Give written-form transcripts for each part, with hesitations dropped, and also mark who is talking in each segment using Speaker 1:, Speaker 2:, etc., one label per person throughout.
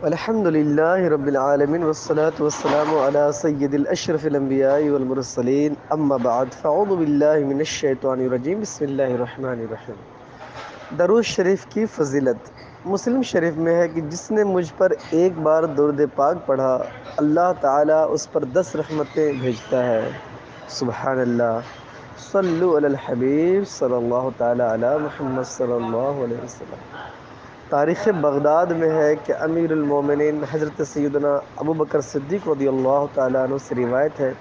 Speaker 1: الحمد لله رب العالمين والصلاة والسلام على سيد الأشرف الأنبياء والمرسلين أما بعد فأعوذ بالله من الشیطان الرجیم بسم اللہ الرحمن الرحیم۔ درود شریف کی فضیلت مسلم شریف میں ہے کہ جس نے مجھ پر ایک بار درود پاک پڑھا اللہ تعالیٰ اس پر 10 رحمتیں بھیجتا ہے۔ سبحان اللہ۔ صلو علی الحبیب صلی اللہ تعالیٰ علی محمد صلی اللہ علیہ وسلم۔ تاریخ بغداد میں ہے کہ امیر المومنین حضرت سیدنا ابو بکر صدیق رضی اللہ تعالیٰ عنہ سے روایت ہے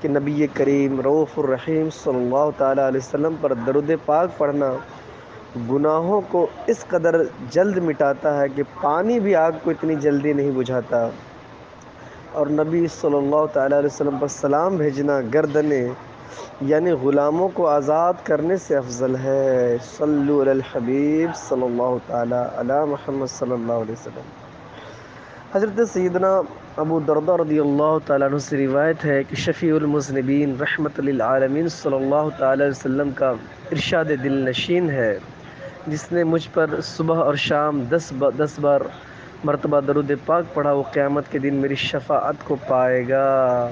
Speaker 1: کہ نبی کریم رؤوف الرحیم صلی اللہ تعالیٰ علیہ وسلم پر درود پاک پڑھنا گناہوں کو اس قدر جلد مٹاتا ہے کہ پانی بھی آگ کو اتنی جلدی نہیں بجھاتا، اور نبی صلی اللہ تعالیٰ علیہ وسلم پر سلام بھیجنا گردنیں یعنی غلاموں کو آزاد کرنے سے افضل ہے۔ صلو علی الحبیب صلی اللہ تعالیٰ علی محمد صلی اللہ علیہ وسلم۔ حضرت سیدنا ابو درداء رضی اللہ تعالیٰ عنہ سے روایت ہے کہ شفیع المذنبین رحمت للعالمین صلی اللہ تعالیٰ علیہ وسلم کا ارشاد دل نشین ہے، جس نے مجھ پر صبح اور شام 10 بار مرتبہ درود پاک پڑھا وہ قیامت کے دن میری شفاعت کو پائے گا۔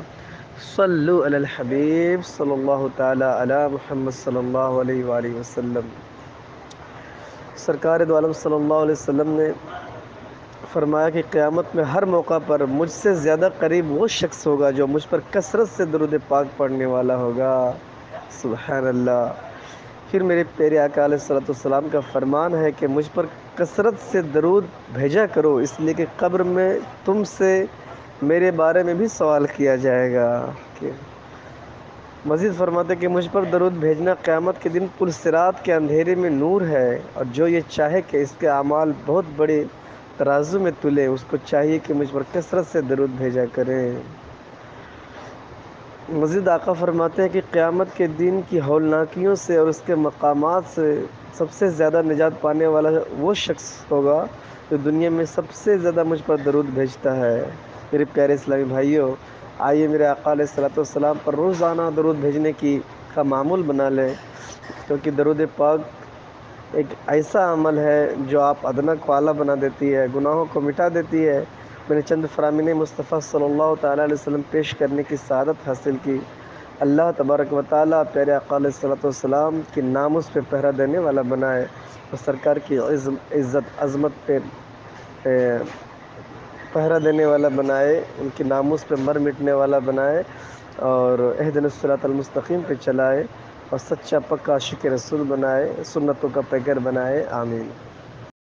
Speaker 1: صلو علی الحبیب صلی اللہ تعالیٰ علی محمد صلی اللہ علیہ وآلہ وسلم۔ سرکار دو عالم صلی اللہ علیہ وسلم نے فرمایا کہ قیامت میں ہر موقع پر مجھ سے زیادہ قریب وہ شخص ہوگا جو مجھ پر کثرت سے درود پاک پڑھنے والا ہوگا۔ سبحان اللہ۔ پھر میرے پیارے آقا علیہ الصلوۃ والسلام کا فرمان ہے کہ مجھ پر کثرت سے درود بھیجا کرو، اس لیے کہ قبر میں تم سے میرے بارے میں بھی سوال کیا جائے گا۔ مزید فرماتے کہ مجھ پر درود بھیجنا قیامت کے دن پل صراط کے اندھیرے میں نور ہے، اور جو یہ چاہے کہ اس کے اعمال بہت بڑے ترازو میں تلے اس کو چاہیے کہ مجھ پر کثرت سے درود بھیجا کریں۔ مزید آقا فرماتے ہیں کہ قیامت کے دن کی ہولناکیوں سے اور اس کے مقامات سے سب سے زیادہ نجات پانے والا وہ شخص ہوگا جو دنیا میں سب سے زیادہ مجھ پر درود بھیجتا ہے۔ میرے پیارے اسلامی بھائیوں، آئیے میرے آقا علیہ الصلوۃ والسلام پر روزانہ درود بھیجنے کا معمول بنا لیں، کیونکہ درود پاک ایک ایسا عمل ہے جو آپ ادنا کو اعلیٰ بنا دیتی ہے، گناہوں کو مٹا دیتی ہے۔ میں نے چند فرامین مصطفیٰ صلی اللہ تعالیٰ علیہ وسلم پیش کرنے کی سعادت حاصل کی۔ اللہ تبارک و تعالیٰ پیارے آقا علیہ الصلوۃ والسلام کی ناموس پہ پہرا دینے والا بنائے، اور سرکار کی عزت عظمت پہ پہرا دینے والا بنائے، ان کی ناموس پہ مر مٹنے والا بنائے، اور اہدنا الصراط المستقیم پہ چلائے، اور سچا پکا عاشق رسول بنائے، سنتوں کا پیکر بنائے۔ آمین۔